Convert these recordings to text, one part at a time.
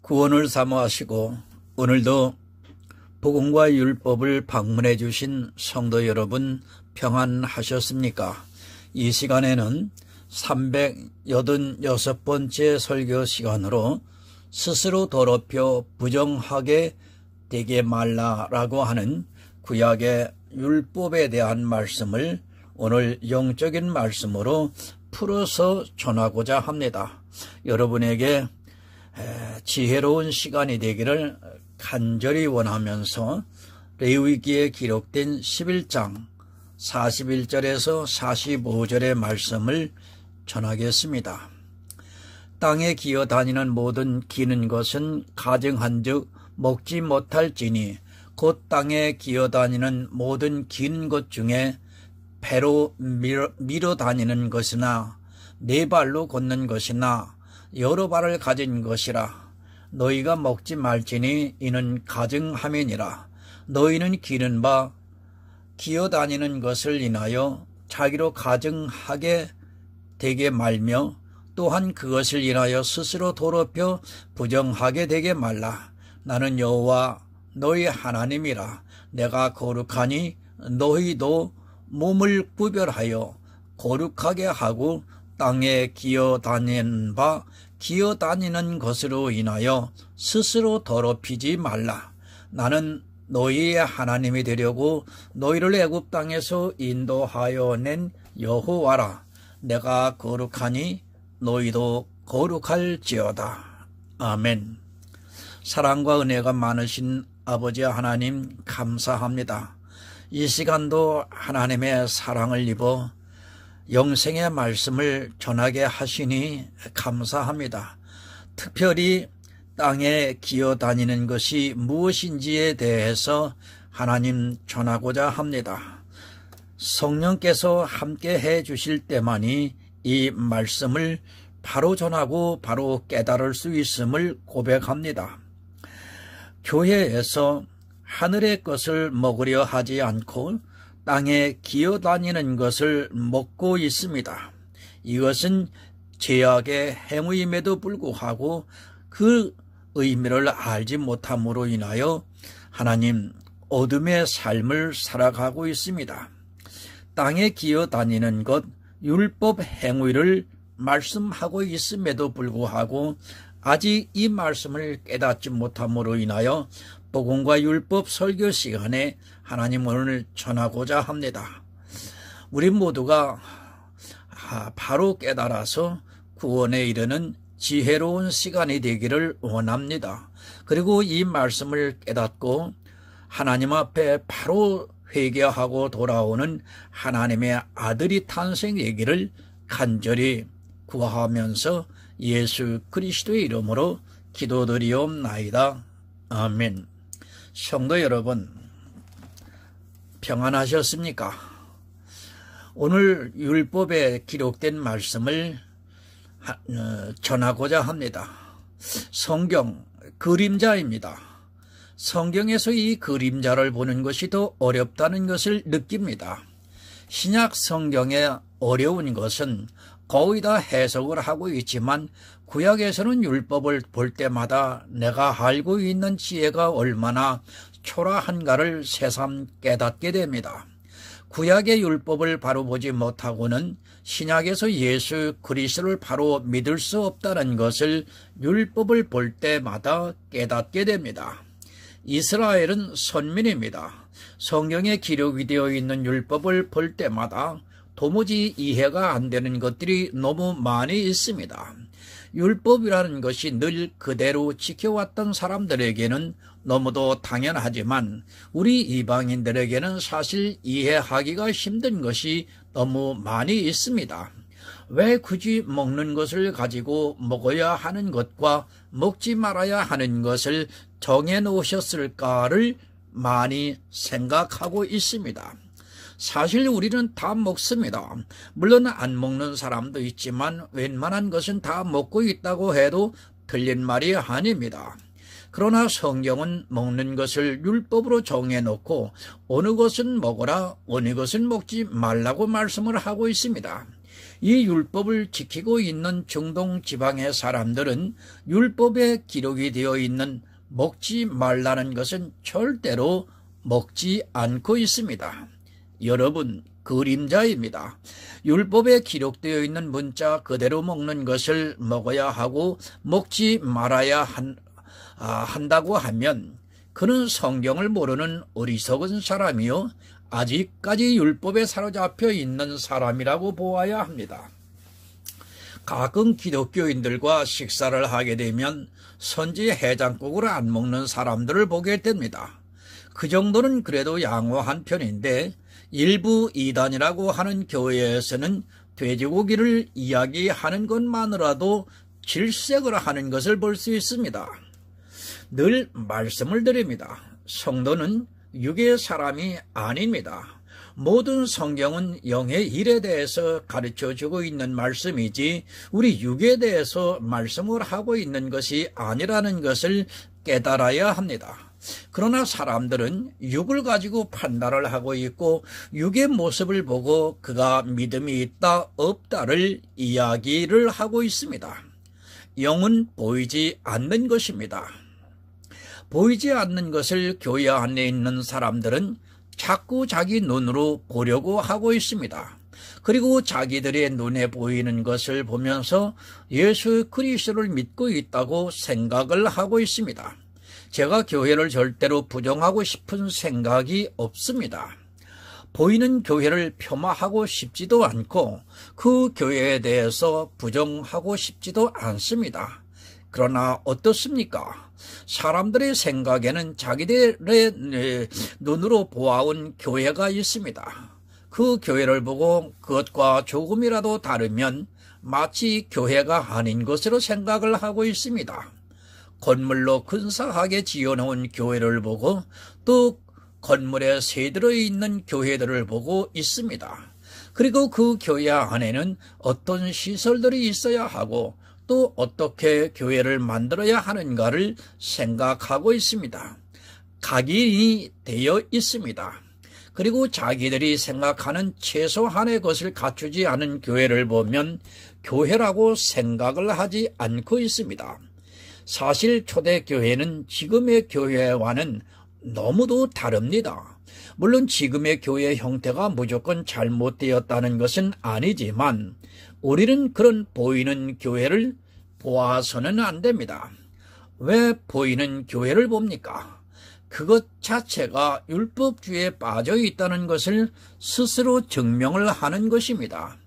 구원을 사모하시고 오늘도 복음과 율법을 방문해 주신 성도 여러분 평안하셨습니까? 이 시간에는 386번째 설교 시간으로 스스로 더럽혀 부정하게 되게 말라라고 하는 구약의 율법에 대한 말씀을 오늘 영적인 말씀으로 풀어서 전하고자 합니다. 여러분에게 지혜로운 시간이 되기를 간절히 원하면서 레위기에 기록된 11장 41절에서 45절의 말씀을 전하겠습니다. 땅에 기어다니는 모든 기는 것은 가증한즉 먹지 못할지니 곧 땅에 기어다니는 모든 긴 것 중에 배로 밀어 다니는 것이나 네 발로 걷는 것이나 여러 발을 가진 것이라. 너희가 먹지 말지니 이는 가증함이니라. 너희는 기는 바 기어다니는 것을 인하여 자기로 가증하게 되게 말며 또한 그것을 인하여 스스로 더럽혀 부정하게 되게 말라. 나는 여호와 너희 하나님이라. 내가 거룩하니 너희도 몸을 구별하여 거룩하게 하고 땅에 기어다니는 것으로 인하여 스스로 더럽히지 말라. 나는 너희의 하나님이 되려고 너희를 애굽 땅에서 인도하여 낸 여호와라. 내가 거룩하니 너희도 거룩할지어다. 아멘. 사랑과 은혜가 많으신 아버지 하나님 감사합니다. 이 시간도 하나님의 사랑을 입어 영생의 말씀을 전하게 하시니 감사합니다. 특별히 땅에 기어다니는 것이 무엇인지에 대해서 하나님 전하고자 합니다. 성령께서 함께 해 주실 때만이 이 말씀을 바로 전하고 바로 깨달을 수 있음을 고백합니다. 교회에서 하늘의 것을 먹으려 하지 않고 땅에 기어다니는 것을 먹고 있습니다. 이것은 죄악의 행위임에도 불구하고 그 의미를 알지 못함으로 인하여 하나님 어둠의 삶을 살아가고 있습니다. 땅에 기어다니는 것, 율법 행위를 말씀하고 있음에도 불구하고 아직 이 말씀을 깨닫지 못함으로 인하여 복음과 율법 설교 시간에 하나님 오늘 전하고자 합니다. 우리 모두가 바로 깨달아서 구원에 이르는 지혜로운 시간이 되기를 원합니다. 그리고 이 말씀을 깨닫고 하나님 앞에 바로 회개하고 돌아오는 하나님의 아들이 탄생되기를 간절히 구하면서 예수 그리스도의 이름으로 기도드리옵나이다. 아멘. 성도 여러분, 평안하셨습니까? 오늘 율법에 기록된 말씀을 전하고자 합니다. 성경, 그림자입니다. 성경에서 이 그림자를 보는 것이 더 어렵다는 것을 느낍니다. 신약 성경에 어려운 것은 거의 다 해석을 하고 있지만 구약에서는 율법을 볼 때마다 내가 알고 있는 지혜가 얼마나 초라한가를 새삼 깨닫게 됩니다. 구약의 율법을 바로 보지 못하고는 신약에서 예수 그리스도를 바로 믿을 수 없다는 것을 율법을 볼 때마다 깨닫게 됩니다. 이스라엘은 선민입니다. 성경에 기록이 되어 있는 율법을 볼 때마다 도무지 이해가 안 되는 것들이 너무 많이 있습니다. 율법이라는 것이 늘 그대로 지켜왔던 사람들에게는 너무도 당연하지만 우리 이방인들에게는 사실 이해하기가 힘든 것이 너무 많이 있습니다. 왜 굳이 먹는 것을 가지고 먹어야 하는 것과 먹지 말아야 하는 것을 정해놓으셨을까를 많이 생각하고 있습니다. 사실 우리는 다 먹습니다. 물론 안 먹는 사람도 있지만 웬만한 것은 다 먹고 있다고 해도 틀린 말이 아닙니다. 그러나 성경은 먹는 것을 율법으로 정해놓고 어느 것은 먹어라, 어느 것은 먹지 말라고 말씀을 하고 있습니다. 이 율법을 지키고 있는 중동 지방의 사람들은 율법에 기록이 되어 있는 먹지 말라는 것은 절대로 먹지 않고 있습니다. 여러분, 그림자입니다. 율법에 기록되어 있는 문자 그대로 먹는 것을 먹어야 하고 먹지 말아야 한다고 하면 그는 성경을 모르는 어리석은 사람이요 아직까지 율법에 사로잡혀 있는 사람이라고 보아야 합니다. 가끔 기독교인들과 식사를 하게 되면 선지 해장국을 안 먹는 사람들을 보게 됩니다. 그 정도는 그래도 양호한 편인데 일부 이단이라고 하는 교회에서는 돼지고기를 이야기하는 것만으로도 질색을 하는 것을 볼 수 있습니다. 늘 말씀을 드립니다. 성도는 육의 사람이 아닙니다. 모든 성경은 영의 일에 대해서 가르쳐주고 있는 말씀이지 우리 육에 대해서 말씀을 하고 있는 것이 아니라는 것을 깨달아야 합니다. 그러나 사람들은 육을 가지고 판단을 하고 있고 육의 모습을 보고 그가 믿음이 있다 없다를 이야기를 하고 있습니다. 영은 보이지 않는 것입니다. 보이지 않는 것을 교회 안에 있는 사람들은 자꾸 자기 눈으로 보려고 하고 있습니다. 그리고 자기들의 눈에 보이는 것을 보면서 예수 그리스도를 믿고 있다고 생각을 하고 있습니다. 제가 교회를 절대로 부정하고 싶은 생각이 없습니다. 보이는 교회를 폄하하고 싶지도 않고 그 교회에 대해서 부정하고 싶지도 않습니다. 그러나 어떻습니까? 사람들의 생각에는 자기들의 눈으로 보아온 교회가 있습니다. 그 교회를 보고 그것과 조금이라도 다르면 마치 교회가 아닌 것으로 생각을 하고 있습니다. 건물로 근사하게 지어놓은 교회를 보고 또 건물에 새들어 있는 교회들을 보고 있습니다. 그리고 그 교회 안에는 어떤 시설들이 있어야 하고 또 어떻게 교회를 만들어야 하는가를 생각하고 있습니다. 각인이 되어 있습니다. 그리고 자기들이 생각하는 최소한의 것을 갖추지 않은 교회를 보면 교회라고 생각을 하지 않고 있습니다. 사실 초대교회는 지금의 교회와는 너무도 다릅니다. 물론 지금의 교회 형태가 무조건 잘못되었다는 것은 아니지만 우리는 그런 보이는 교회를 보아서는 안 됩니다. 왜 보이는 교회를 봅니까? 그것 자체가 율법주의에 빠져 있다는 것을 스스로 증명을 하는 것입니다.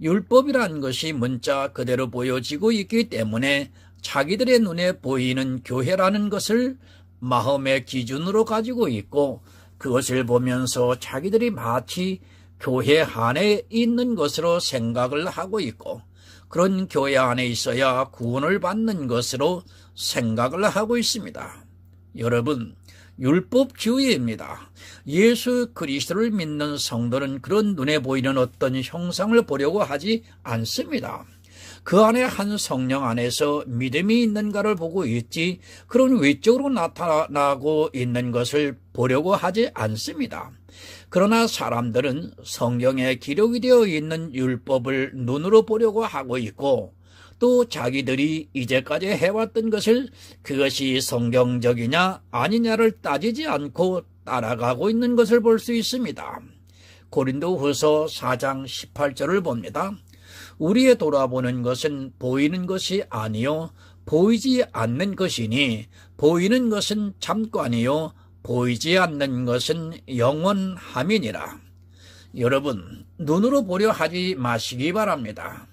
율법이란 것이 문자 그대로 보여지고 있기 때문에 자기들의 눈에 보이는 교회라는 것을 마음의 기준으로 가지고 있고 그것을 보면서 자기들이 마치 교회 안에 있는 것으로 생각을 하고 있고 그런 교회 안에 있어야 구원을 받는 것으로 생각을 하고 있습니다. 여러분, 율법주의입니다. 예수 그리스도를 믿는 성도는 그런 눈에 보이는 어떤 형상을 보려고 하지 않습니다. 그 안에 한 성령 안에서 믿음이 있는가를 보고 있지 그런 외적으로 나타나고 있는 것을 보려고 하지 않습니다. 그러나 사람들은 성경에 기록이 되어 있는 율법을 눈으로 보려고 하고 있고 또 자기들이 이제까지 해왔던 것을 그것이 성경적이냐 아니냐를 따지지 않고 따라가고 있는 것을 볼 수 있습니다. 고린도후서 4장 18절을 봅니다. 우리의 돌아보는 것은 보이는 것이 아니요 보이지 않는 것이니 보이는 것은 잠깐이요 보이지 않는 것은 영원함이니라. 여러분, 눈으로 보려 하지 마시기 바랍니다.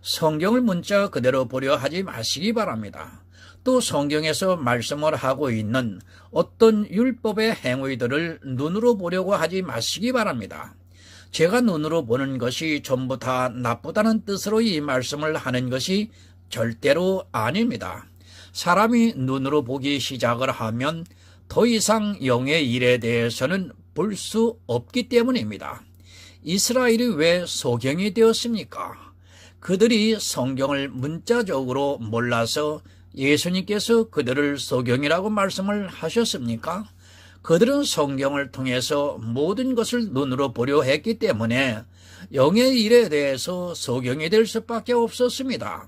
성경을 문자 그대로 보려 하지 마시기 바랍니다. 또 성경에서 말씀을 하고 있는 어떤 율법의 행위들을 눈으로 보려고 하지 마시기 바랍니다. 제가 눈으로 보는 것이 전부 다 나쁘다는 뜻으로 이 말씀을 하는 것이 절대로 아닙니다. 사람이 눈으로 보기 시작을 하면 더 이상 영의 일에 대해서는 볼 수 없기 때문입니다. 이스라엘이 왜 소경이 되었습니까? 그들이 성경을 문자적으로 몰라서 예수님께서 그들을 소경이라고 말씀을 하셨습니까? 그들은 성경을 통해서 모든 것을 눈으로 보려 했기 때문에 영의 일에 대해서 소경이 될 수밖에 없었습니다.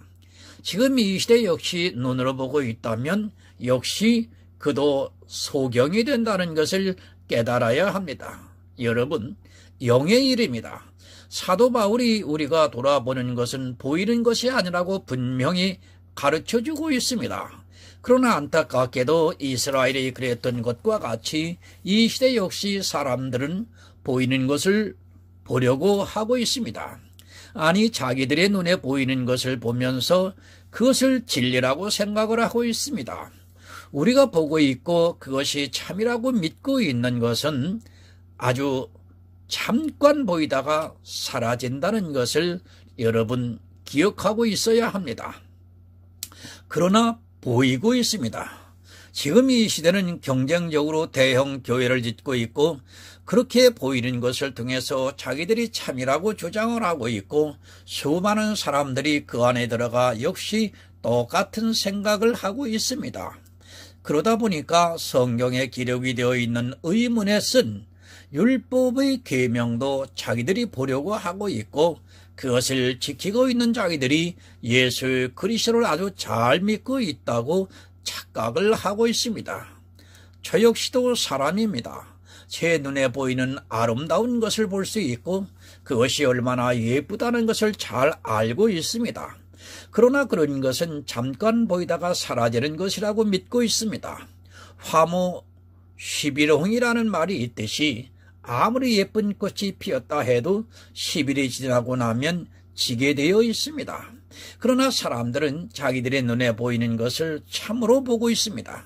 지금 이 시대 역시 눈으로 보고 있다면 역시 그도 소경이 된다는 것을 깨달아야 합니다. 여러분, 영의 일입니다. 사도 바울이 우리가 돌아보는 것은 보이는 것이 아니라고 분명히 가르쳐주고 있습니다. 그러나 안타깝게도 이스라엘이 그랬던 것과 같이 이 시대 역시 사람들은 보이는 것을 보려고 하고 있습니다. 아니, 자기들의 눈에 보이는 것을 보면서 그것을 진리라고 생각을 하고 있습니다. 우리가 보고 있고 그것이 참이라고 믿고 있는 것은 아주 잠깐 보이다가 사라진다는 것을 여러분 기억하고 있어야 합니다. 그러나 보이고 있습니다. 지금 이 시대는 경쟁적으로 대형 교회를 짓고 있고 그렇게 보이는 것을 통해서 자기들이 참이라고 주장을 하고 있고 수많은 사람들이 그 안에 들어가 역시 똑같은 생각을 하고 있습니다. 그러다 보니까 성경에 기록이 되어 있는 의문에 쓴 율법의 계명도 자기들이 보려고 하고 있고 그것을 지키고 있는 자기들이 예수 그리스도를 아주 잘 믿고 있다고 착각을 하고 있습니다. 저 역시도 사람입니다. 제 눈에 보이는 아름다운 것을 볼 수 있고 그것이 얼마나 예쁘다는 것을 잘 알고 있습니다. 그러나 그런 것은 잠깐 보이다가 사라지는 것이라고 믿고 있습니다. 화무 11홍이라는 말이 있듯이 아무리 예쁜 꽃이 피었다 해도 10일이 지나고 나면 지게 되어 있습니다. 그러나 사람들은 자기들의 눈에 보이는 것을 참으로 보고 있습니다.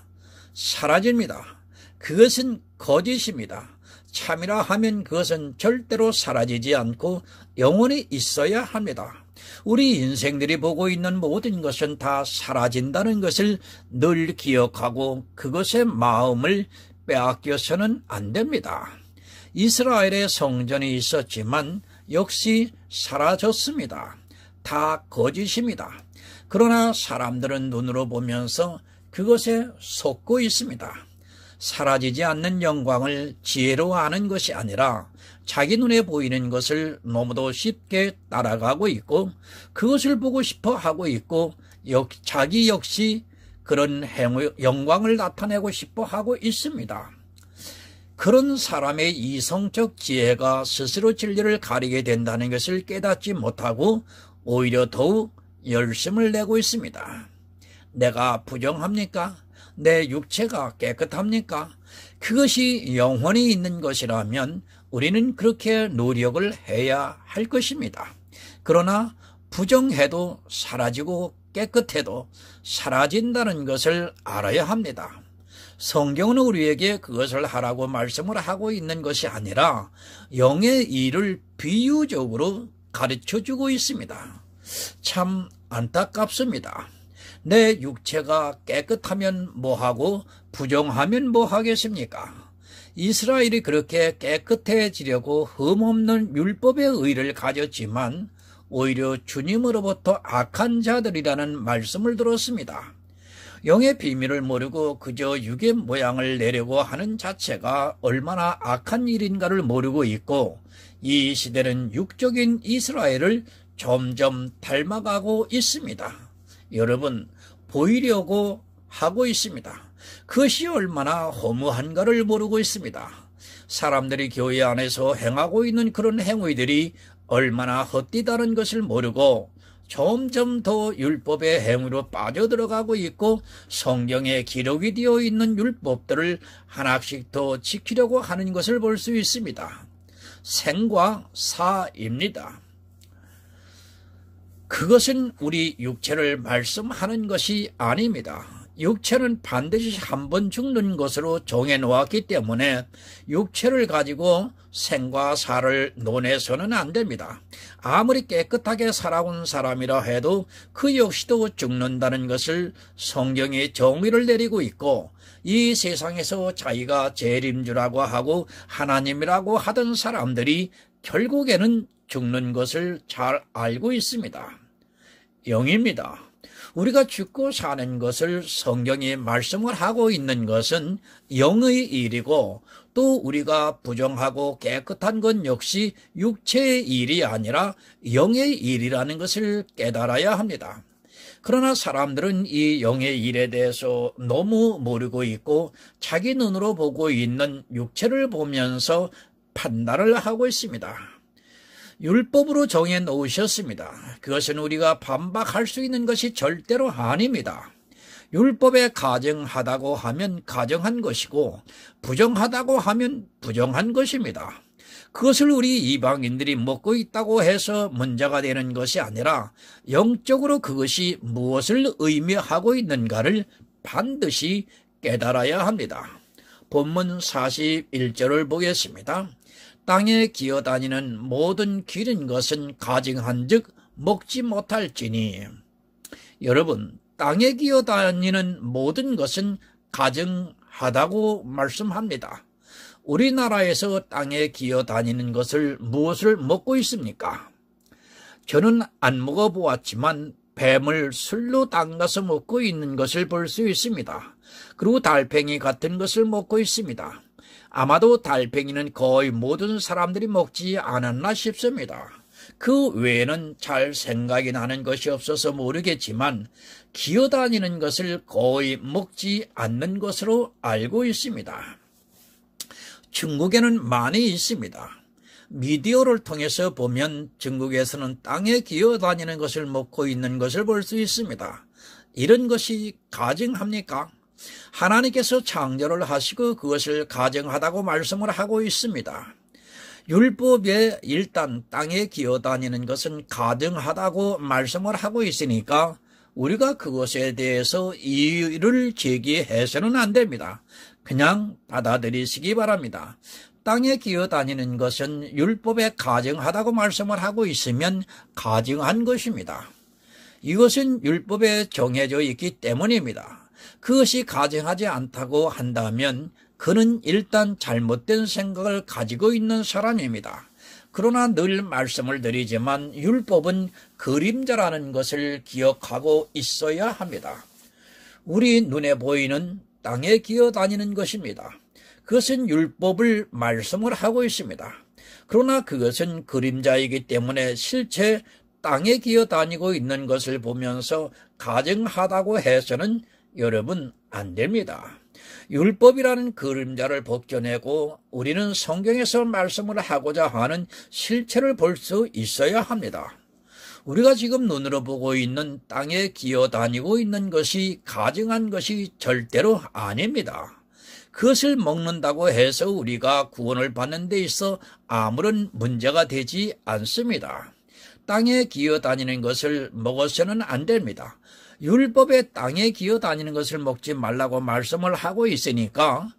사라집니다. 그것은 거짓입니다. 참이라 하면 그것은 절대로 사라지지 않고 영원히 있어야 합니다. 우리 인생들이 보고 있는 모든 것은 다 사라진다는 것을 늘 기억하고 그것의 마음을 빼앗겨서는 안 됩니다. 이스라엘의 성전이 있었지만 역시 사라졌습니다. 다 거짓입니다. 그러나 사람들은 눈으로 보면서 그것에 속고 있습니다. 사라지지 않는 영광을 지혜로 아는 것이 아니라 자기 눈에 보이는 것을 너무도 쉽게 따라가고 있고 그것을 보고 싶어 하고 있고 자기 역시 그런 영광을 나타내고 싶어 하고 있습니다. 그런 사람의 이성적 지혜가 스스로 진리를 가리게 된다는 것을 깨닫지 못하고 오히려 더욱 열심을 내고 있습니다. 내가 부정합니까? 내 육체가 깨끗합니까? 그것이 영혼이 있는 것이라면 우리는 그렇게 노력을 해야 할 것입니다. 그러나 부정해도 사라지고 깨끗해도 사라진다는 것을 알아야 합니다. 성경은 우리에게 그것을 하라고 말씀을 하고 있는 것이 아니라 영의 일을 비유적으로 가르쳐주고 있습니다. 참 안타깝습니다. 내 육체가 깨끗하면 뭐하고 부정하면 뭐하겠습니까? 이스라엘이 그렇게 깨끗해지려고 흠없는 율법의 의를 가졌지만 오히려 주님으로부터 악한 자들이라는 말씀을 들었습니다. 영의 비밀을 모르고 그저 육의 모양을 내려고 하는 자체가 얼마나 악한 일인가를 모르고 있고 이 시대는 육적인 이스라엘을 점점 닮아가고 있습니다. 여러분, 보이려고 하고 있습니다. 그것이 얼마나 허무한가를 모르고 있습니다. 사람들이 교회 안에서 행하고 있는 그런 행위들이 얼마나 헛되다는 것을 모르고 점점 더 율법의 행위로 빠져들어가고 있고 성경에 기록이 되어 있는 율법들을 하나씩 더 지키려고 하는 것을 볼 수 있습니다. 생과 사입니다. 그것은 우리 육체를 말씀하는 것이 아닙니다. 육체는 반드시 한 번 죽는 것으로 정해놓았기 때문에 육체를 가지고 생과 사를 논해서는 안 됩니다. 아무리 깨끗하게 살아온 사람이라 해도 그 역시도 죽는다는 것을 성경이 정의를 내리고 있고 이 세상에서 자기가 재림주라고 하고 하나님이라고 하던 사람들이 결국에는 죽는 것을 잘 알고 있습니다. 영입니다. 우리가 죽고 사는 것을 성경이 말씀을 하고 있는 것은 영의 일이고, 또 우리가 부정하고 깨끗한 것 역시 육체의 일이 아니라 영의 일이라는 것을 깨달아야 합니다. 그러나 사람들은 이 영의 일에 대해서 너무 모르고 있고 자기 눈으로 보고 있는 육체를 보면서 판단을 하고 있습니다. 율법으로 정해 놓으셨습니다. 그것은 우리가 반박할 수 있는 것이 절대로 아닙니다. 율법에 가정하다고 하면 가정한 것이고 부정하다고 하면 부정한 것입니다. 그것을 우리 이방인들이 먹고 있다고 해서 문제가 되는 것이 아니라 영적으로 그것이 무엇을 의미하고 있는가를 반드시 깨달아야 합니다. 본문 41절을 보겠습니다. 땅에 기어다니는 모든 기른 것은 가증한즉 먹지 못할지니. 여러분, 땅에 기어다니는 모든 것은 가증하다고 말씀합니다. 우리나라에서 땅에 기어다니는 것을 무엇을 먹고 있습니까? 저는 안 먹어보았지만 뱀을 술로 담가서 먹고 있는 것을 볼 수 있습니다. 그리고 달팽이 같은 것을 먹고 있습니다. 아마도 달팽이는 거의 모든 사람들이 먹지 않았나 싶습니다. 그 외에는 잘 생각이 나는 것이 없어서 모르겠지만 기어다니는 것을 거의 먹지 않는 것으로 알고 있습니다. 중국에는 많이 있습니다. 미디어를 통해서 보면 중국에서는 땅에 기어다니는 것을 먹고 있는 것을 볼 수 있습니다. 이런 것이 가증합니까? 하나님께서 창조를 하시고 그것을 가증하다고 말씀을 하고 있습니다. 율법에 일단 땅에 기어다니는 것은 가증하다고 말씀을 하고 있으니까 우리가 그것에 대해서 이의를 제기해서는 안 됩니다. 그냥 받아들이시기 바랍니다. 땅에 기어다니는 것은 율법에 가증하다고 말씀을 하고 있으면 가증한 것입니다. 이것은 율법에 정해져 있기 때문입니다. 그것이 가증하지 않다고 한다면 그는 일단 잘못된 생각을 가지고 있는 사람입니다. 그러나 늘 말씀을 드리지만 율법은 그림자라는 것을 기억하고 있어야 합니다. 우리 눈에 보이는 땅에 기어다니는 것입니다. 그것은 율법을 말씀을 하고 있습니다. 그러나 그것은 그림자이기 때문에 실제 땅에 기어다니고 있는 것을 보면서 가증하다고 해서는 여러분 안 됩니다. 율법이라는 그림자를 벗겨내고 우리는 성경에서 말씀을 하고자 하는 실체를 볼 수 있어야 합니다. 우리가 지금 눈으로 보고 있는 땅에 기어다니고 있는 것이 가증한 것이 절대로 아닙니다. 그것을 먹는다고 해서 우리가 구원을 받는 데 있어 아무런 문제가 되지 않습니다. 땅에 기어다니는 것을 먹어서는 안 됩니다. 율법에 땅에 기어다니는 것을 먹지 말라고 말씀을 하고 있으니까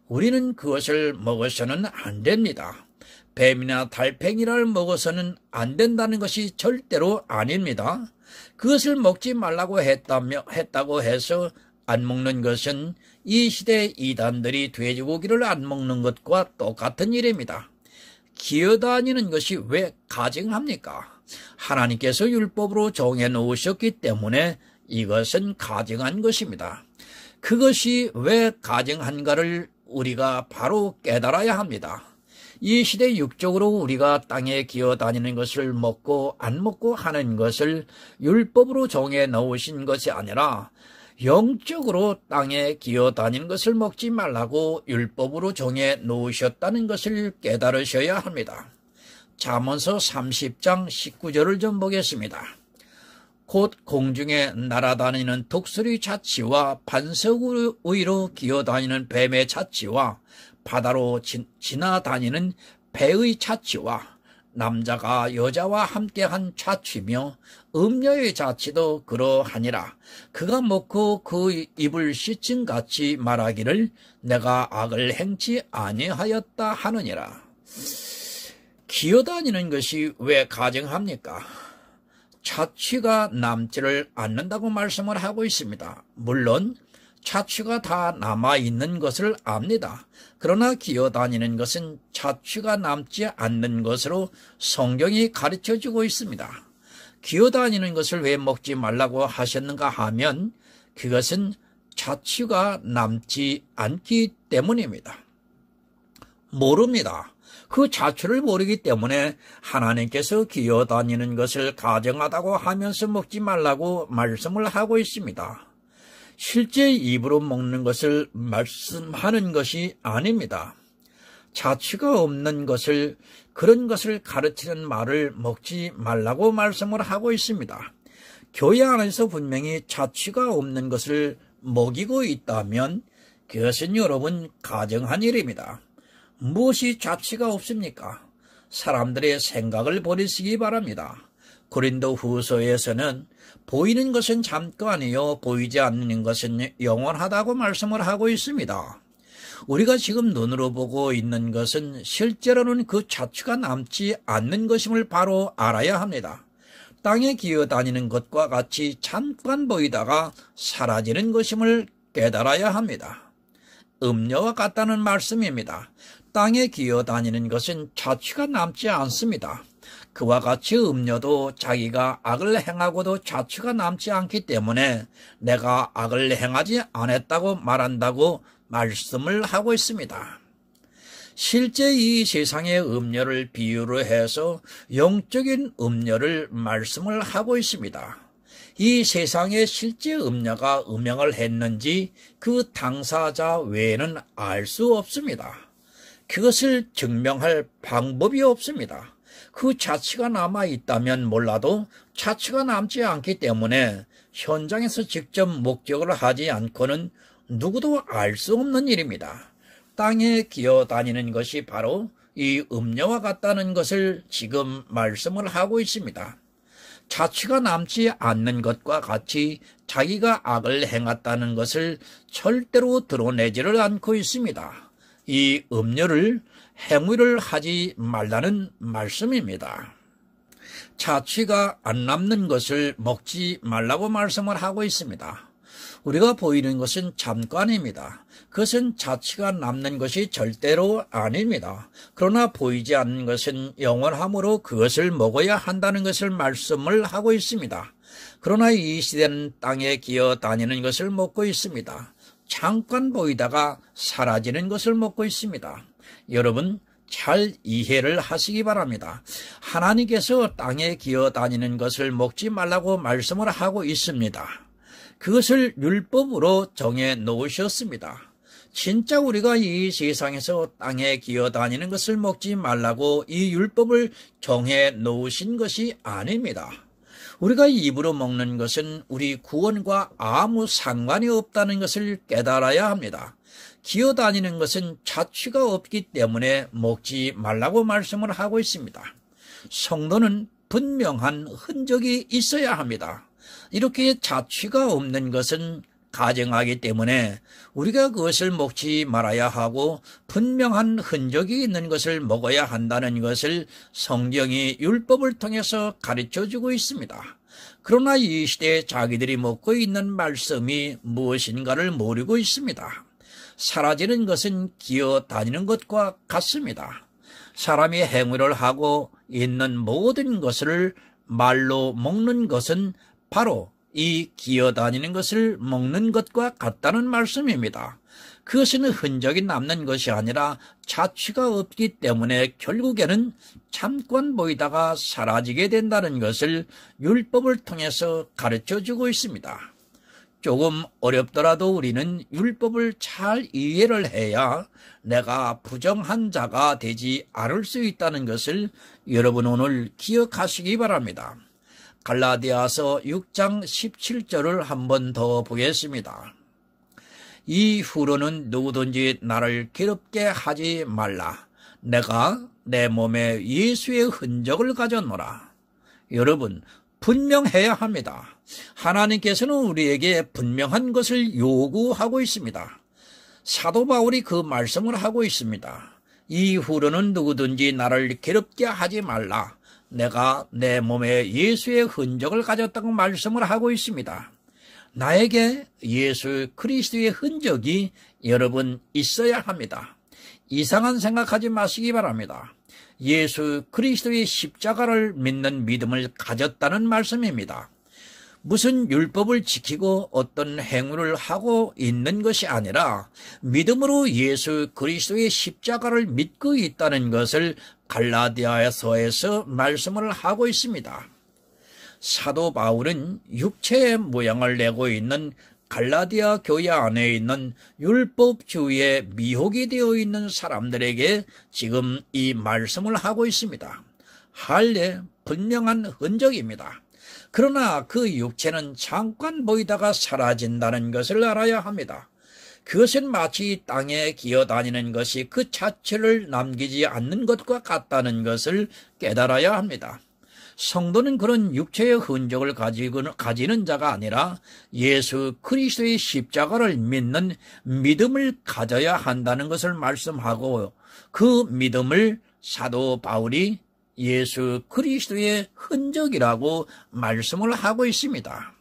우리는 그것을 먹어서는 안 됩니다. 뱀이나 달팽이를 먹어서는 안 된다는 것이 절대로 아닙니다. 그것을 먹지 말라고 했다고 해서 안 먹는 것은 이 시대 이단들이 돼지고기를 안 먹는 것과 똑같은 일입니다. 기어다니는 것이 왜 가증합니까? 하나님께서 율법으로 정해 놓으셨기 때문에 이것은 가증한 것입니다. 그것이 왜 가증한가를 우리가 바로 깨달아야 합니다. 이 시대 육적으로 우리가 땅에 기어다니는 것을 먹고 안 먹고 하는 것을 율법으로 정해 놓으신 것이 아니라 영적으로 땅에 기어다니는 것을 먹지 말라고 율법으로 정해 놓으셨다는 것을 깨달으셔야 합니다. 잠언서 30장 19절을 좀 보겠습니다. 곧 공중에 날아다니는 독수리 자치와 반석 위로 기어다니는 뱀의 자치와 바다로 지나다니는 배의 자치와 남자가 여자와 함께한 자취며 음녀의 자치도 그러하니라. 그가 먹고 그 입을 씻은 같이 말하기를 내가 악을 행치 아니하였다 하느니라. 기어다니는 것이 왜 가증합니까? 자취가 남지를 않는다고 말씀을 하고 있습니다. 물론 자취가 다 남아있는 것을 압니다. 그러나 기어다니는 것은 자취가 남지 않는 것으로 성경이 가르쳐주고 있습니다. 기어다니는 것을 왜 먹지 말라고 하셨는가 하면 그것은 자취가 남지 않기 때문입니다. 모릅니다. 그 자취를 모르기 때문에 하나님께서 기어다니는 것을 가증하다고 하면서 먹지 말라고 말씀을 하고 있습니다. 실제 입으로 먹는 것을 말씀하는 것이 아닙니다. 자취가 없는 것을, 그런 것을 가르치는 말을 먹지 말라고 말씀을 하고 있습니다. 교회 안에서 분명히 자취가 없는 것을 먹이고 있다면 그것은 여러분 가정한 일입니다. 무엇이 자취가 없습니까? 사람들의 생각을 버리시기 바랍니다. 고린도 후서에서는 보이는 것은 잠깐이요 보이지 않는 것은 영원하다고 말씀을 하고 있습니다. 우리가 지금 눈으로 보고 있는 것은 실제로는 그 자취가 남지 않는 것임을 바로 알아야 합니다. 땅에 기어다니는 것과 같이 잠깐 보이다가 사라지는 것임을 깨달아야 합니다. 음녀와 같다는 말씀입니다. 땅에 기어다니는 것은 자취가 남지 않습니다. 그와 같이 음녀도 자기가 악을 행하고도 자취가 남지 않기 때문에 내가 악을 행하지 않았다고 말한다고 말씀을 하고 있습니다. 실제 이 세상의 음녀를 비유로 해서 영적인 음녀를 말씀을 하고 있습니다. 이 세상의 실제 음녀가 음행을 했는지 그 당사자 외에는 알 수 없습니다. 그것을 증명할 방법이 없습니다. 그 자취가 남아있다면 몰라도 자취가 남지 않기 때문에 현장에서 직접 목격을 하지 않고는 누구도 알 수 없는 일입니다. 땅에 기어다니는 것이 바로 이 음녀와 같다는 것을 지금 말씀을 하고 있습니다. 자취가 남지 않는 것과 같이 자기가 악을 행했다는 것을 절대로 드러내지를 않고 있습니다. 이 음녀를 행위를 하지 말라는 말씀입니다. 자취가 안 남는 것을 먹지 말라고 말씀을 하고 있습니다. 우리가 보이는 것은 잠깐입니다. 그것은 자취가 남는 것이 절대로 아닙니다. 그러나 보이지 않는 것은 영원하므로 그것을 먹어야 한다는 것을 말씀을 하고 있습니다. 그러나 이 시대는 땅에 기어다니는 것을 먹고 있습니다. 잠깐 보이다가 사라지는 것을 먹고 있습니다. 여러분 잘 이해를 하시기 바랍니다. 하나님께서 땅에 기어다니는 것을 먹지 말라고 말씀을 하고 있습니다. 그것을 율법으로 정해 놓으셨습니다. 진짜 우리가 이 세상에서 땅에 기어다니는 것을 먹지 말라고 이 율법을 정해 놓으신 것이 아닙니다. 우리가 입으로 먹는 것은 우리 구원과 아무 상관이 없다는 것을 깨달아야 합니다. 기어다니는 것은 자취가 없기 때문에 먹지 말라고 말씀을 하고 있습니다. 성도는 분명한 흔적이 있어야 합니다. 이렇게 자취가 없는 것은 가증하기 때문에 우리가 그것을 먹지 말아야 하고 분명한 흔적이 있는 것을 먹어야 한다는 것을 성경이 율법을 통해서 가르쳐주고 있습니다. 그러나 이 시대에 자기들이 먹고 있는 말씀이 무엇인가를 모르고 있습니다. 사라지는 것은 기어다니는 것과 같습니다. 사람이 행위를 하고 있는 모든 것을 말로 먹는 것은 바로 이 기어다니는 것을 먹는 것과 같다는 말씀입니다. 그것은 흔적이 남는 것이 아니라 자취가 없기 때문에 결국에는 잠깐 보이다가 사라지게 된다는 것을 율법을 통해서 가르쳐주고 있습니다. 조금 어렵더라도 우리는 율법을 잘 이해를 해야 내가 부정한 자가 되지 않을 수 있다는 것을 여러분 오늘 기억하시기 바랍니다. 갈라디아서 6장 17절을 한 번 더 보겠습니다. 이후로는 누구든지 나를 괴롭게 하지 말라. 내가 내 몸에 예수의 흔적을 가졌노라. 여러분 분명해야 합니다. 하나님께서는 우리에게 분명한 것을 요구하고 있습니다. 사도 바울이 그 말씀을 하고 있습니다. 이후로는 누구든지 나를 괴롭게 하지 말라. 내가 내 몸에 예수의 흔적을 가졌다고 말씀을 하고 있습니다. 나에게 예수 그리스도의 흔적이 여러분 있어야 합니다. 이상한 생각하지 마시기 바랍니다. 예수 그리스도의 십자가를 믿는 믿음을 가졌다는 말씀입니다. 무슨 율법을 지키고 어떤 행위를 하고 있는 것이 아니라 믿음으로 예수 그리스도의 십자가를 믿고 있다는 것을 갈라디아서에서 말씀을 하고 있습니다. 사도 바울은 육체의 모양을 내고 있는 갈라디아 교회 안에 있는 율법주의에 미혹이 되어 있는 사람들에게 지금 이 말씀을 하고 있습니다. 할례 분명한 흔적입니다. 그러나 그 육체는 잠깐 보이다가 사라진다는 것을 알아야 합니다. 그것은 마치 땅에 기어다니는 것이 그 자체를 남기지 않는 것과 같다는 것을 깨달아야 합니다. 성도는 그런 육체의 흔적을 가지는 자가 아니라 예수 그리스도의 십자가를 믿는 믿음을 가져야 한다는 것을 말씀하고, 그 믿음을 사도 바울이 예수 그리스도의 흔적이라고 말씀을 하고 있습니다.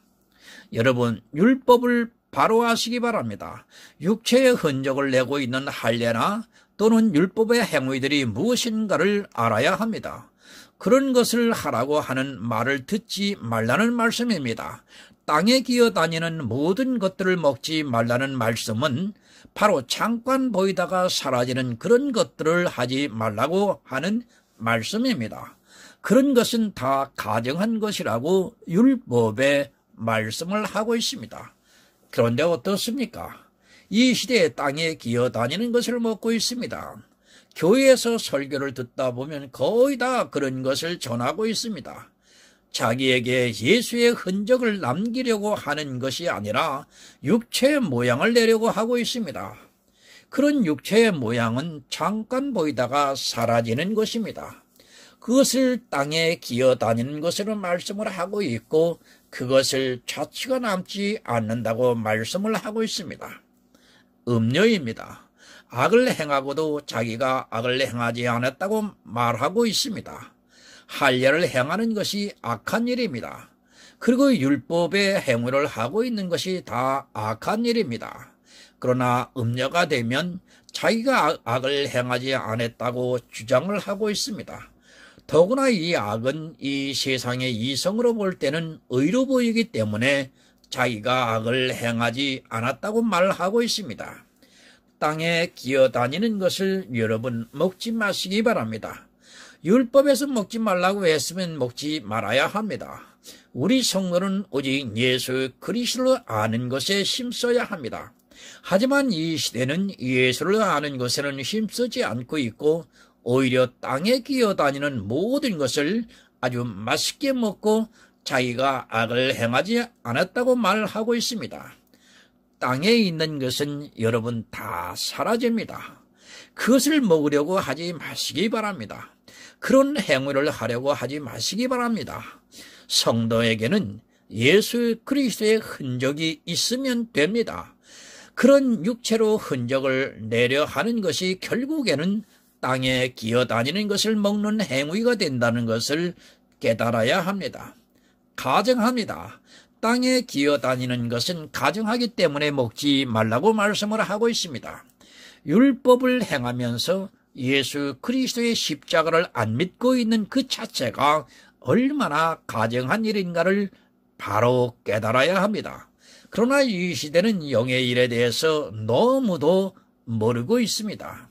여러분, 율법을 바로 아시기 바랍니다. 육체의 흔적을 내고 있는 할례나 또는 율법의 행위들이 무엇인가를 알아야 합니다. 그런 것을 하라고 하는 말을 듣지 말라는 말씀입니다. 땅에 기어다니는 모든 것들을 먹지 말라는 말씀은 바로 잠깐 보이다가 사라지는 그런 것들을 하지 말라고 하는 말씀입니다. 그런 것은 다 가정한 것이라고 율법에 말씀을 하고 있습니다. 그런데 어떻습니까? 이 시대에 땅에 기어다니는 것을 먹고 있습니다. 교회에서 설교를 듣다 보면 거의 다 그런 것을 전하고 있습니다. 자기에게 예수의 흔적을 남기려고 하는 것이 아니라 육체의 모양을 내려고 하고 있습니다. 그런 육체의 모양은 잠깐 보이다가 사라지는 것입니다. 그것을 땅에 기어다니는 것으로 말씀을 하고 있고, 그것을 자취가 남지 않는다고 말씀을 하고 있습니다. 음료입니다. 악을 행하고도 자기가 악을 행하지 않았다고 말하고 있습니다. 할례를 행하는 것이 악한 일입니다. 그리고 율법의 행위를 하고 있는 것이 다 악한 일입니다. 그러나 음녀가 되면 자기가 악을 행하지 않았다고 주장을 하고 있습니다. 더구나 이 악은 이 세상의 이성으로 볼 때는 의로 보이기 때문에 자기가 악을 행하지 않았다고 말하고 있습니다. 땅에 기어다니는 것을 여러분 먹지 마시기 바랍니다. 율법에서 먹지 말라고 했으면 먹지 말아야 합니다. 우리 성도는 오직 예수 그리스도를 아는 것에 힘써야 합니다. 하지만 이 시대는 예수를 아는 것에는 힘쓰지 않고 있고, 오히려 땅에 기어다니는 모든 것을 아주 맛있게 먹고 자기가 악을 행하지 않았다고 말하고 있습니다. 땅에 있는 것은 여러분 다 사라집니다. 그것을 먹으려고 하지 마시기 바랍니다. 그런 행위를 하려고 하지 마시기 바랍니다. 성도에게는 예수 그리스도의 흔적이 있으면 됩니다. 그런 육체로 흔적을 내려 하는 것이 결국에는 땅에 기어다니는 것을 먹는 행위가 된다는 것을 깨달아야 합니다. 가정합니다. 땅에 기어다니는 것은 가정하기 때문에 먹지 말라고 말씀을 하고 있습니다. 율법을 행하면서 예수 그리스도의 십자가를 안 믿고 있는 그 자체가 얼마나 가정한 일인가를 바로 깨달아야 합니다. 그러나 이 시대는 영의 일에 대해서 너무도 모르고 있습니다.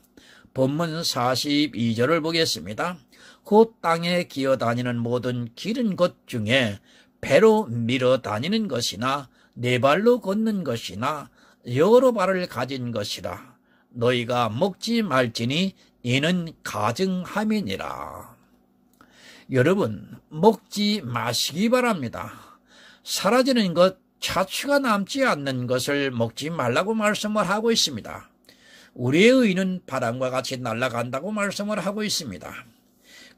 본문 42절을 보겠습니다. 곧 땅에 기어다니는 모든 기른 것 중에 배로 밀어 다니는 것이나 네 발로 걷는 것이나 여러 발을 가진 것이라. 너희가 먹지 말지니 이는 가증함이니라. 여러분, 먹지 마시기 바랍니다. 사라지는 것, 자취가 남지 않는 것을 먹지 말라고 말씀을 하고 있습니다. 우리의 의는 바람과 같이 날아간다고 말씀을 하고 있습니다.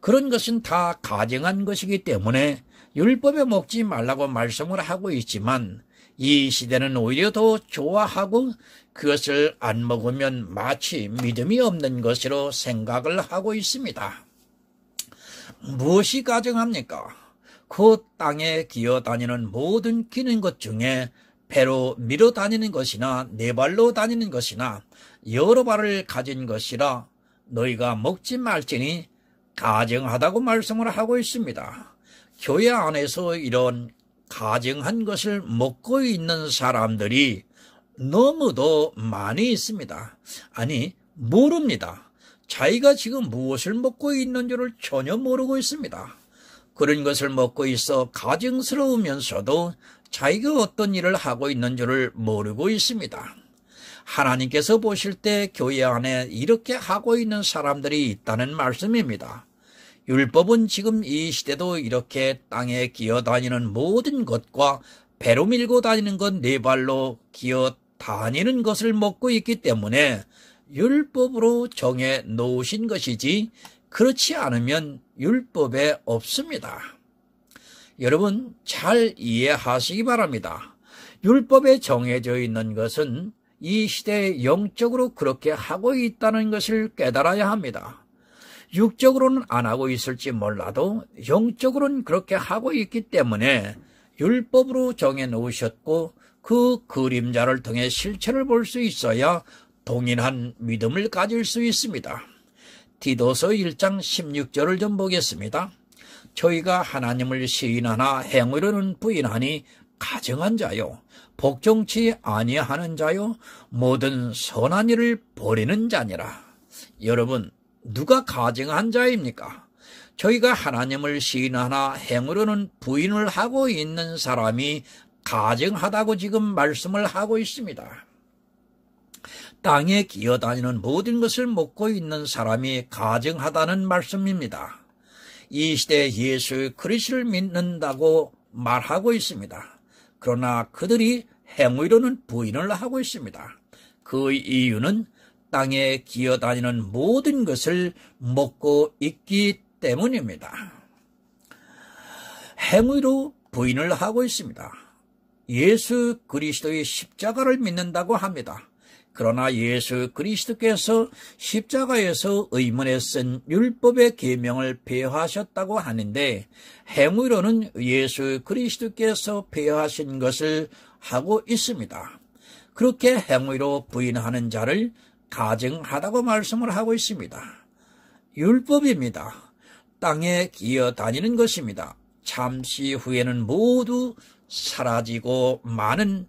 그런 것은 다 가증한 것이기 때문에 율법에 먹지 말라고 말씀을 하고 있지만, 이 시대는 오히려 더 좋아하고 그것을 안 먹으면 마치 믿음이 없는 것으로 생각을 하고 있습니다. 무엇이 가증합니까? 그 땅에 기어다니는 모든 기는 것 중에 배로 밀어 다니는 것이나 네 발로 다니는 것이나 여러 발을 가진 것이라. 너희가 먹지 말지니 가증하다고 말씀을 하고 있습니다. 교회 안에서 이런 가증한 것을 먹고 있는 사람들이 너무도 많이 있습니다. 아니, 모릅니다. 자기가 지금 무엇을 먹고 있는 줄을 전혀 모르고 있습니다. 그런 것을 먹고 있어 가증스러우면서도 자기가 어떤 일을 하고 있는 줄을 모르고 있습니다. 하나님께서 보실 때 교회 안에 이렇게 하고 있는 사람들이 있다는 말씀입니다. 율법은 지금 이 시대도 이렇게 땅에 기어다니는 모든 것과 배로 밀고 다니는 것 네 발로 기어다니는 것을 먹고 있기 때문에 율법으로 정해 놓으신 것이지 그렇지 않으면 율법에 없습니다. 여러분 잘 이해하시기 바랍니다. 율법에 정해져 있는 것은 이 시대에 영적으로 그렇게 하고 있다는 것을 깨달아야 합니다. 육적으로는 안 하고 있을지 몰라도 영적으로는 그렇게 하고 있기 때문에 율법으로 정해 놓으셨고 그 그림자를 통해 실체를 볼 수 있어야 동일한 믿음을 가질 수 있습니다. 디도서 1장 16절을 좀 보겠습니다. 저희가 하나님을 시인하나 행위로는 부인하니 가증한 자요 복종치 아니하는 자요 모든 선한 일을 버리는 자니라. 여러분 누가 가증한 자입니까? 저희가 하나님을 시인하나 행위로는 부인을 하고 있는 사람이 가증하다고 지금 말씀을 하고 있습니다. 땅에 기어다니는 모든 것을 먹고 있는 사람이 가증하다는 말씀입니다. 이 시대에 예수 그리스도를 믿는다고 말하고 있습니다. 그러나 그들이 행위로는 부인을 하고 있습니다. 그 이유는 땅에 기어다니는 모든 것을 먹고 있기 때문입니다. 행위로 부인을 하고 있습니다. 예수 그리스도의 십자가를 믿는다고 합니다. 그러나 예수 그리스도께서 십자가에서 의문에 쓴 율법의 계명을 폐하셨다고 하는데 행위로는 예수 그리스도께서 폐하신 것을 하고 있습니다. 그렇게 행위로 부인하는 자를 가증하다고 말씀을 하고 있습니다. 율법입니다. 땅에 기어다니는 것입니다. 잠시 후에는 모두 사라지고 많은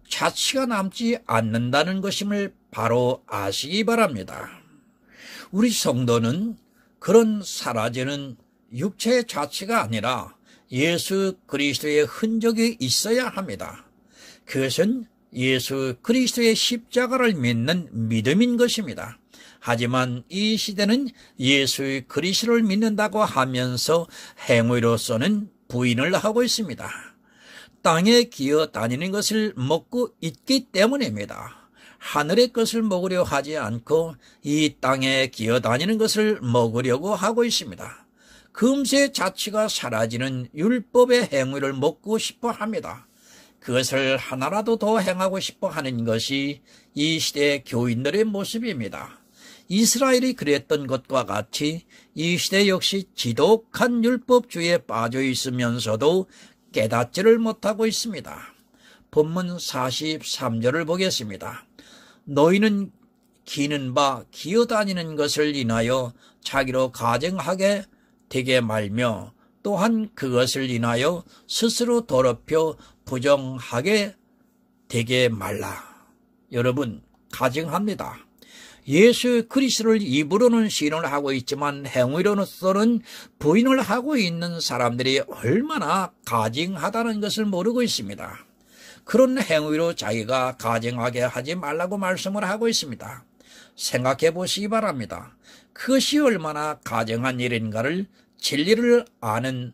자취가 남지 않는다는 것임을 바로 아시기 바랍니다. 우리 성도는 그런 사라지는 육체의 자취가 아니라 예수 그리스도의 흔적이 있어야 합니다. 그것은 예수 그리스도의 십자가를 믿는 믿음인 것입니다. 하지만 이 시대는 예수 그리스도를 믿는다고 하면서 행위로서는 부인을 하고 있습니다. 땅에 기어다니는 것을 먹고 있기 때문입니다. 하늘의 것을 먹으려 하지 않고 이 땅에 기어다니는 것을 먹으려고 하고 있습니다. 금세 자취가 사라지는 율법의 행위를 먹고 싶어 합니다. 그것을 하나라도 더 행하고 싶어 하는 것이 이 시대의 교인들의 모습입니다. 이스라엘이 그랬던 것과 같이 이 시대 역시 지독한 율법주의에 빠져 있으면서도 깨닫지를 못하고 있습니다. 본문 43절을 보겠습니다. 너희는 기는 바 기어다니는 것을 인하여 자기로 가증하게 되게 말며 또한 그것을 인하여 스스로 더럽혀 부정하게 되게 말라. 여러분 가증합니다. 예수 그리스도를 입으로는 시인을 하고 있지만 행위로서는 부인을 하고 있는 사람들이 얼마나 가증하다는 것을 모르고 있습니다. 그런 행위로 자기가 가증하게 하지 말라고 말씀을 하고 있습니다. 생각해 보시기 바랍니다. 그것이 얼마나 가증한 일인가를 진리를 아는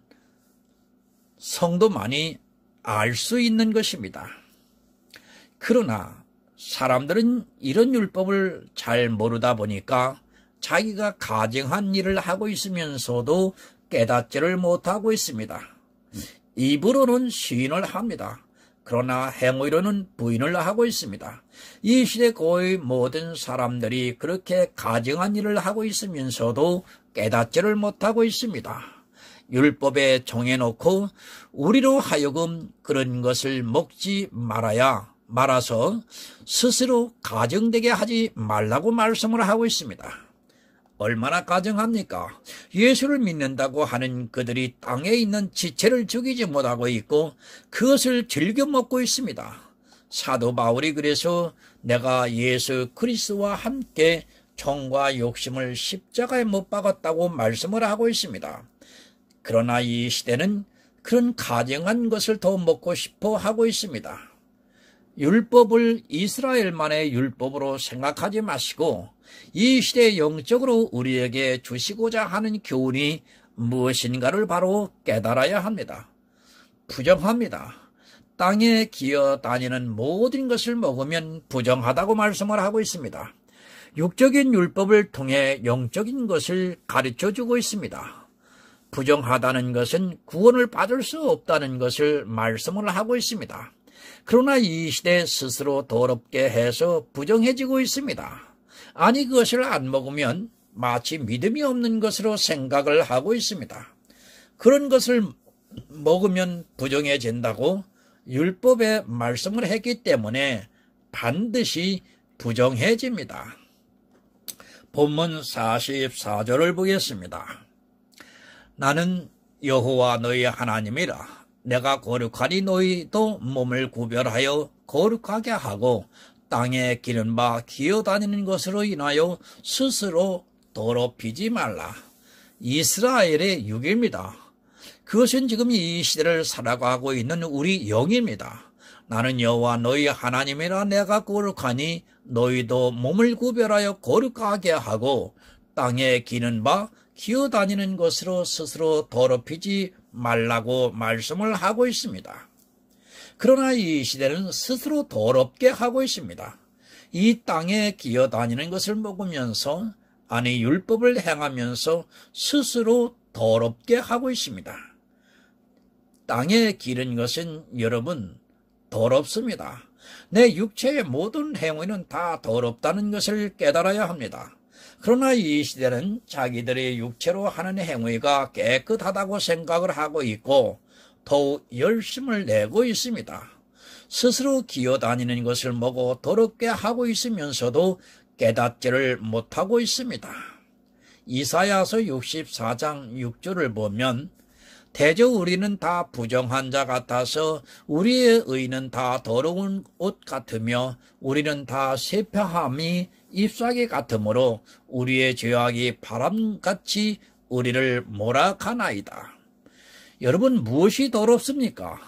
성도만이 알 수 있는 것입니다. 그러나 사람들은 이런 율법을 잘 모르다 보니까 자기가 가증한 일을 하고 있으면서도 깨닫지를 못하고 있습니다. 입으로는 시인을 합니다. 그러나 행위로는 부인을 하고 있습니다. 이 시대 거의 모든 사람들이 그렇게 가증한 일을 하고 있으면서도 깨닫지를 못하고 있습니다. 율법에 정해놓고 우리로 하여금 그런 것을 먹지 말아서 스스로 가증되게 하지 말라고 말씀을 하고 있습니다. 얼마나 가증합니까? 예수를 믿는다고 하는 그들이 땅에 있는 지체를 죽이지 못하고 있고 그것을 즐겨 먹고 있습니다. 사도 바울이 그래서 내가 예수 그리스도와 함께 정과 욕심을 십자가에 못 박았다고 말씀을 하고 있습니다. 그러나 이 시대는 그런 가증한 것을 더 먹고 싶어 하고 있습니다. 율법을 이스라엘만의 율법으로 생각하지 마시고 이 시대에 영적으로 우리에게 주시고자 하는 교훈이 무엇인가를 바로 깨달아야 합니다. 부정합니다. 땅에 기어다니는 모든 것을 먹으면 부정하다고 말씀을 하고 있습니다. 육적인 율법을 통해 영적인 것을 가르쳐주고 있습니다. 부정하다는 것은 구원을 받을 수 없다는 것을 말씀을 하고 있습니다. 그러나 이 시대 스스로 더럽게 해서 부정해지고 있습니다. 아니 그것을 안 먹으면 마치 믿음이 없는 것으로 생각을 하고 있습니다. 그런 것을 먹으면 부정해진다고 율법에 말씀을 했기 때문에 반드시 부정해집니다. 본문 44절을 보겠습니다. 나는 여호와 너희 하나님이라. 내가 거룩하니 너희도 몸을 구별하여 거룩하게 하고 땅에 기른 바 기어다니는 것으로 인하여 스스로 더럽히지 말라. 이스라엘의 육입니다. 그것은 지금 이 시대를 살아가고 있는 우리 영입니다. 나는 여호와 너희 하나님이라. 내가 거룩하니 너희도 몸을 구별하여 거룩하게 하고 땅에 기는 바 기어다니는 것으로 스스로 더럽히지 말라고 말씀을 하고 있습니다. 그러나 이 시대는 스스로 더럽게 하고 있습니다. 이 땅에 기어다니는 것을 먹으면서 아니 율법을 행하면서 스스로 더럽게 하고 있습니다. 땅에 기른 것은 여러분 더럽습니다. 내 육체의 모든 행위는 다 더럽다는 것을 깨달아야 합니다. 그러나 이 시대는 자기들의 육체로 하는 행위가 깨끗하다고 생각을 하고 있고 더욱 열심을 내고 있습니다. 스스로 기어다니는 것을 먹어 더럽게 하고 있으면서도 깨닫지를 못하고 있습니다. 이사야서 64장 6절을 보면 대저 우리는 다 부정한 자 같아서 우리의 의는 다 더러운 옷 같으며 우리는 다 세표함이 잎사귀 같으므로 우리의 죄악이 바람같이 우리를 몰아가나이다. 여러분 무엇이 더럽습니까?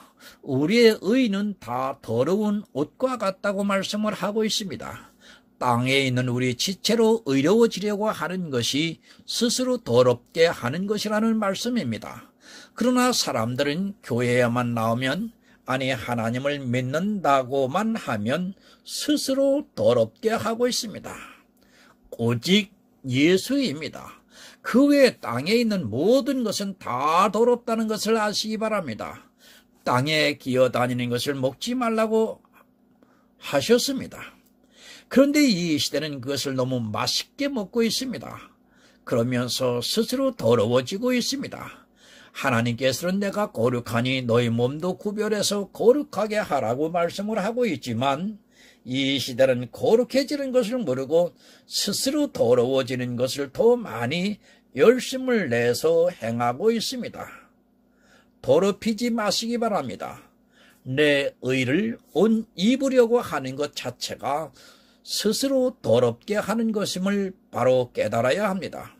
우리의 의는 다 더러운 옷과 같다고 말씀을 하고 있습니다. 땅에 있는 우리 지체로 의로워지려고 하는 것이 스스로 더럽게 하는 것이라는 말씀입니다. 그러나 사람들은 교회에만 나오면 아니 하나님을 믿는다고만 하면 스스로 더럽게 하고 있습니다. 오직 예수입니다. 그 외에 땅에 있는 모든 것은 다 더럽다는 것을 아시기 바랍니다. 땅에 기어다니는 것을 먹지 말라고 하셨습니다. 그런데 이 시대는 그것을 너무 맛있게 먹고 있습니다. 그러면서 스스로 더러워지고 있습니다. 하나님께서는 내가 거룩하니 너희 몸도 구별해서 거룩하게 하라고 말씀을 하고 있지만 이 시대는 거룩해지는 것을 모르고 스스로 더러워지는 것을 더 많이 열심을 내서 행하고 있습니다. 더럽히지 마시기 바랍니다. 내 의를 옷 입으려고 하는 것 자체가 스스로 더럽게 하는 것임을 바로 깨달아야 합니다.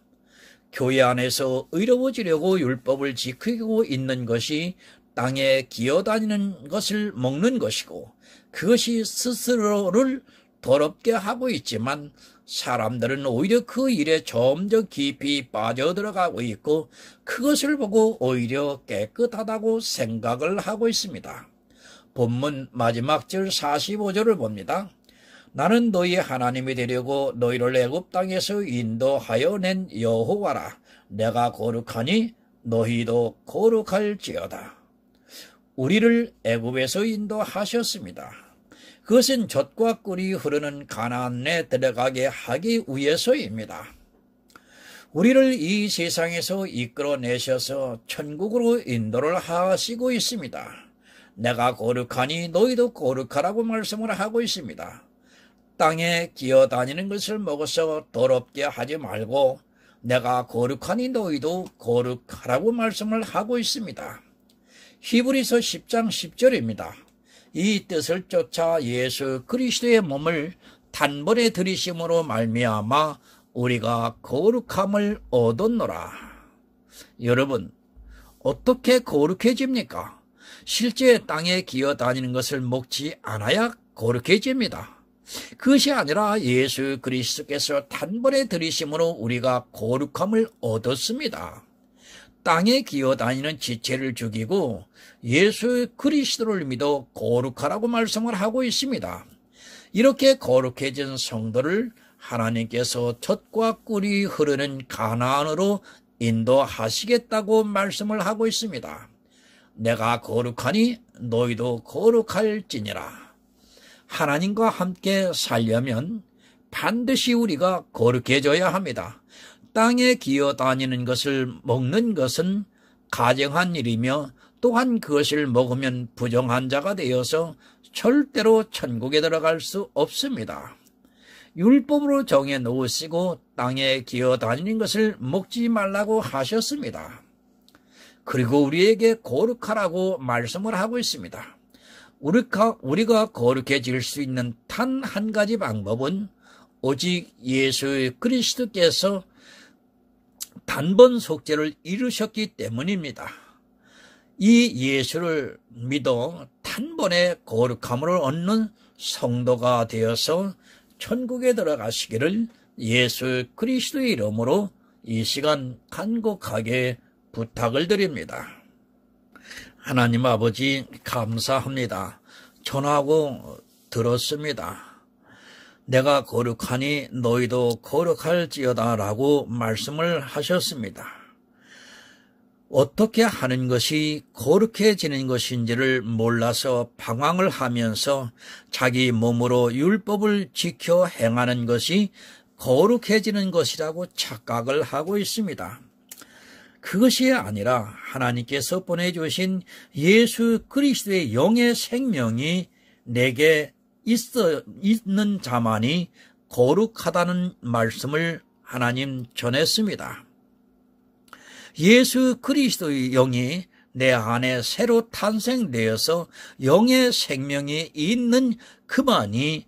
교회 안에서 의로워지려고 율법을 지키고 있는 것이 땅에 기어다니는 것을 먹는 것이고 그것이 스스로를 더럽게 하고 있지만 사람들은 오히려 그 일에 점점 깊이 빠져들어가고 있고 그것을 보고 오히려 깨끗하다고 생각을 하고 있습니다. 본문 마지막 절 45절을 봅니다. 나는 너희 하나님이 되려고 너희를 애굽 땅에서 인도하여 낸 여호와라. 내가 거룩하니 너희도 거룩할지어다. 우리를 애굽에서 인도하셨습니다. 그것은 젖과 꿀이 흐르는 가나안에 들어가게 하기 위해서입니다. 우리를 이 세상에서 이끌어내셔서 천국으로 인도를 하시고 있습니다. 내가 거룩하니 너희도 거룩하라고 말씀을 하고 있습니다. 땅에 기어다니는 것을 먹어서 더럽게 하지 말고 내가 거룩하니 너희도 거룩하라고 말씀을 하고 있습니다. 히브리서 10장 10절입니다. 이 뜻을 쫓아 예수 그리스도의 몸을 단번에 들이심으로 말미암아 우리가 거룩함을 얻었노라. 여러분, 어떻게 거룩해집니까? 실제 땅에 기어다니는 것을 먹지 않아야 거룩해집니다. 그것이 아니라 예수 그리스도께서 단번에 들이심으로 우리가 거룩함을 얻었습니다. 땅에 기어다니는 지체를 죽이고 예수 그리스도를 믿어 거룩하라고 말씀을 하고 있습니다. 이렇게 거룩해진 성도를 하나님께서 젖과 꿀이 흐르는 가나안으로 인도하시겠다고 말씀을 하고 있습니다. 내가 거룩하니 너희도 거룩할지니라. 하나님과 함께 살려면 반드시 우리가 거룩해져야 합니다. 땅에 기어다니는 것을 먹는 것은 가정한 일이며 또한 그것을 먹으면 부정한 자가 되어서 절대로 천국에 들어갈 수 없습니다. 율법으로 정해 놓으시고 땅에 기어다니는 것을 먹지 말라고 하셨습니다. 그리고 우리에게 거룩하라고 말씀을 하고 있습니다. 우리가 거룩해질 수 있는 단 한 가지 방법은 오직 예수 그리스도께서 단번 속죄를 이루셨기 때문입니다. 이 예수를 믿어 단번에 거룩함을 얻는 성도가 되어서 천국에 들어가시기를 예수 그리스도의 이름으로 이 시간 간곡하게 부탁을 드립니다. 하나님 아버지 감사합니다. 전하고 들었습니다. 내가 거룩하니 너희도 거룩할지어다 라고 말씀을 하셨습니다. 어떻게 하는 것이 거룩해지는 것인지를 몰라서 방황을 하면서 자기 몸으로 율법을 지켜 행하는 것이 거룩해지는 것이라고 착각을 하고 있습니다. 그것이 아니라 하나님께서 보내주신 예수 그리스도의 영의 생명이 내게 있는 자만이 거룩하다는 말씀을 하나님 전했습니다. 예수 그리스도의 영이 내 안에 새로 탄생되어서 영의 생명이 있는 그만이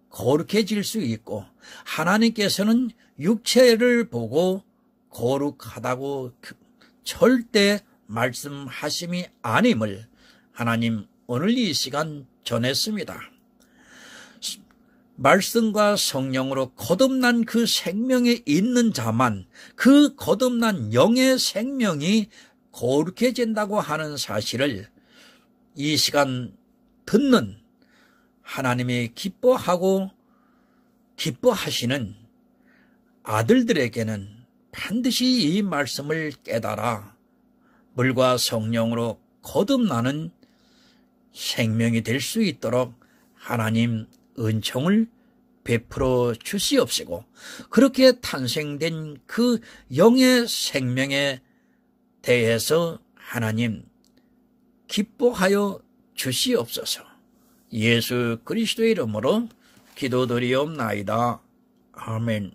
거룩해질 수 있고, 하나님께서는 육체를 보고 거룩하다고 절대 말씀하심이 아님을 하나님 오늘 이 시간 전했습니다. 말씀과 성령으로 거듭난 그 생명에 있는 자만, 그 거듭난 영의 생명이 거룩해진다고 하는 사실을 이 시간 듣는 하나님이 기뻐하시는 아들들에게는 반드시 이 말씀을 깨달아 물과 성령으로 거듭나는 생명이 될 수 있도록 하나님 은총을 베풀어 주시옵시고, 그렇게 탄생된 그 영의 생명에 대해서 하나님 기뻐하여 주시옵소서. 예수 그리스도의 이름으로 기도드리옵나이다. 아멘.